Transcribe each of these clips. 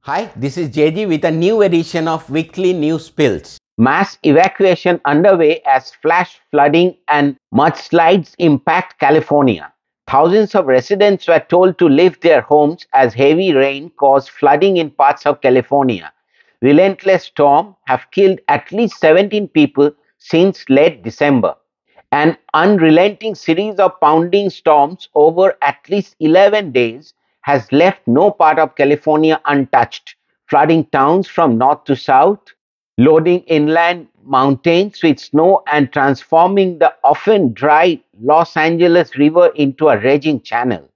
Hi, this is JG with a new edition of Weekly News Spills. Mass evacuation underway as flash flooding and mudslides impact California. Thousands of residents were told to leave their homes as heavy rain caused flooding in parts of California. Relentless storms have killed at least 17 people since late December. An unrelenting series of pounding storms over at least 11 days has left no part of California untouched, flooding towns from north to south, loading inland mountains with snow, and transforming the often dry Los Angeles River into a raging channel.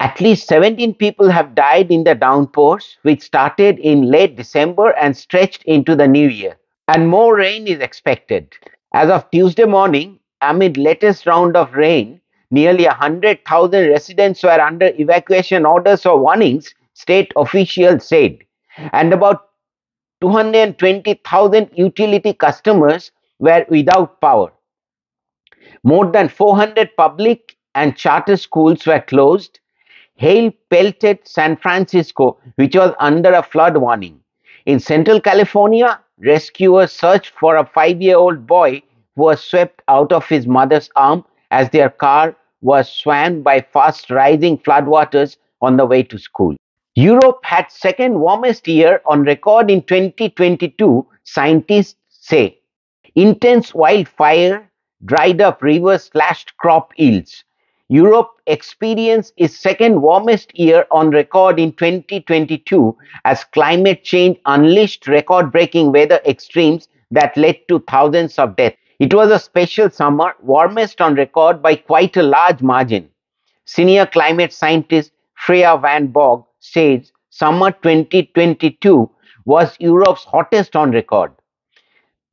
At least 17 people have died in the downpours, which started in late December and stretched into the new year. And more rain is expected. As of Tuesday morning, amid latest round of rain, nearly 100,000 residents were under evacuation orders or warnings, state officials said, and about 220,000 utility customers were without power. More than 400 public and charter schools were closed. Hail pelted San Francisco, which was under a flood warning. In Central California, rescuers searched for a 5-year-old boy who was swept out of his mother's arm as their car was swamped by fast rising floodwaters on the way to school. Europe had second warmest year on record in 2022, scientists say. Intense wildfire dried up rivers, slashed crop yields. Europe experienced its second warmest year on record in 2022 as climate change unleashed record-breaking weather extremes that led to thousands of deaths. It was a special summer, warmest on record by quite a large margin. Senior climate scientist Freya Van Bog says summer 2022 was Europe's hottest on record.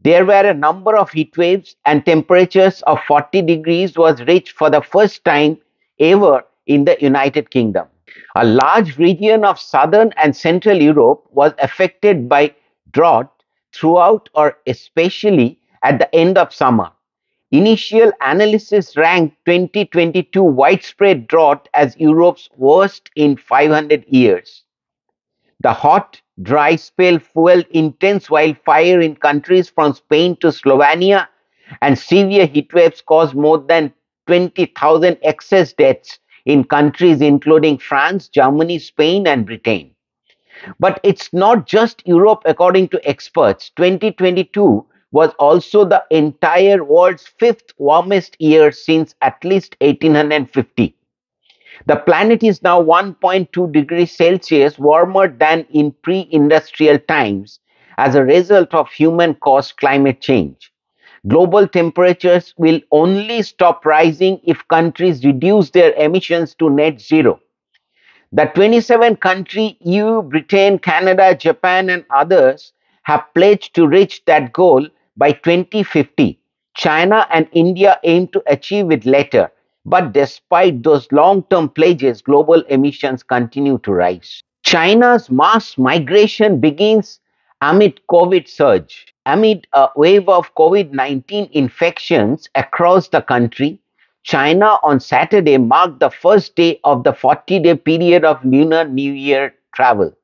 There were a number of heat waves, and temperatures of 40 degrees was reached for the first time ever in the United Kingdom. A large region of southern and central Europe was affected by drought throughout or especially at the end of summer. Initial analysis ranked 2022 widespread drought as Europe's worst in 500 years. The hot, dry spell fueled intense wildfire in countries from Spain to Slovenia, and severe heatwaves caused more than 20,000 excess deaths in countries including France, Germany, Spain, and Britain. But it's not just Europe, according to experts. 2022 was also the entire world's fifth warmest year since at least 1850. The planet is now 1.2 degrees Celsius warmer than in pre-industrial times as a result of human-caused climate change. Global temperatures will only stop rising if countries reduce their emissions to net zero. The 27-country EU, Britain, Canada, Japan, and others have pledged to reach that goal by 2050. China and India aim to achieve it later. But despite those long-term pledges, global emissions continue to rise. China's mass migration begins amid COVID surge. Amid a wave of COVID-19 infections across the country, China on Saturday marked the first day of the 40-day period of Lunar New Year travel,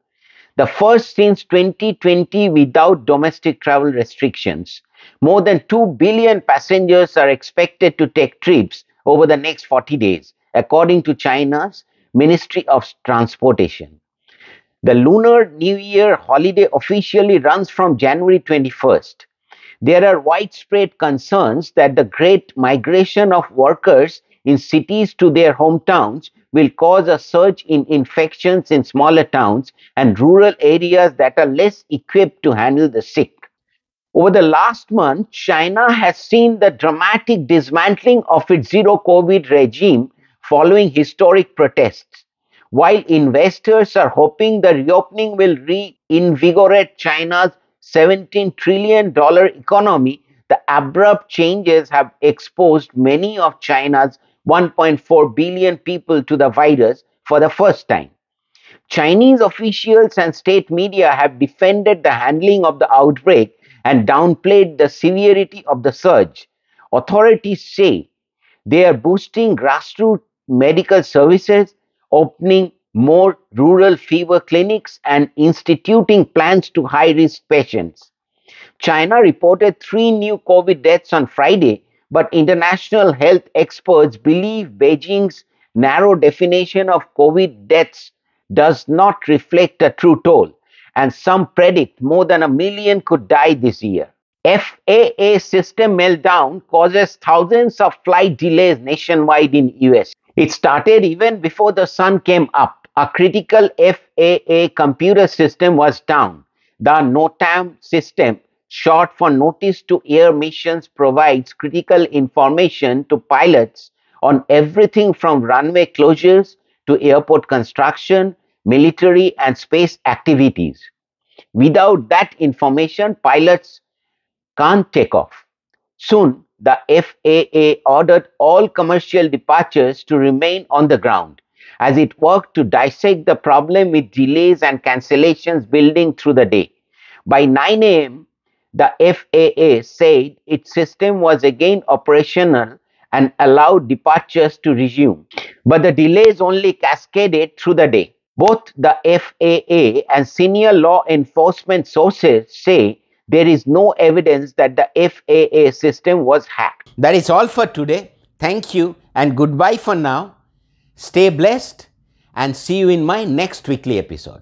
the first since 2020 without domestic travel restrictions. More than 2 billion passengers are expected to take trips over the next 40 days, according to China's Ministry of Transportation. The Lunar New Year holiday officially runs from January 21st. There are widespread concerns that the great migration of workers in cities to their hometowns will cause a surge in infections in smaller towns and rural areas that are less equipped to handle the sick. Over the last month, China has seen the dramatic dismantling of its zero COVID regime following historic protests. While investors are hoping the reopening will reinvigorate China's $17 trillion economy, the abrupt changes have exposed many of China's 1.4 billion people to the virus for the first time. Chinese officials and state media have defended the handling of the outbreak and downplayed the severity of the surge. Authorities say they are boosting grassroots medical services, opening more rural fever clinics, and instituting plans to high-risk patients. China reported 3 new COVID deaths on Friday, but international health experts believe Beijing's narrow definition of COVID deaths does not reflect a true toll, and some predict more than 1 million could die this year. FAA system meltdown causes thousands of flight delays nationwide in US. It started even before the sun came up. A critical FAA computer system was down. The NOTAM system, short for Notice to Air Missions, provides critical information to pilots on everything from runway closures to airport construction, military and space activities. Without that information, pilots can't take off. Soon, the FAA ordered all commercial departures to remain on the ground as it worked to dissect the problem with delays and cancellations building through the day. By 9 a.m., the FAA said its system was again operational and allowed departures to resume. But the delays only cascaded through the day. Both the FAA and senior law enforcement sources say there is no evidence that the FAA system was hacked. That is all for today. Thank you and goodbye for now. Stay blessed and see you in my next weekly episode.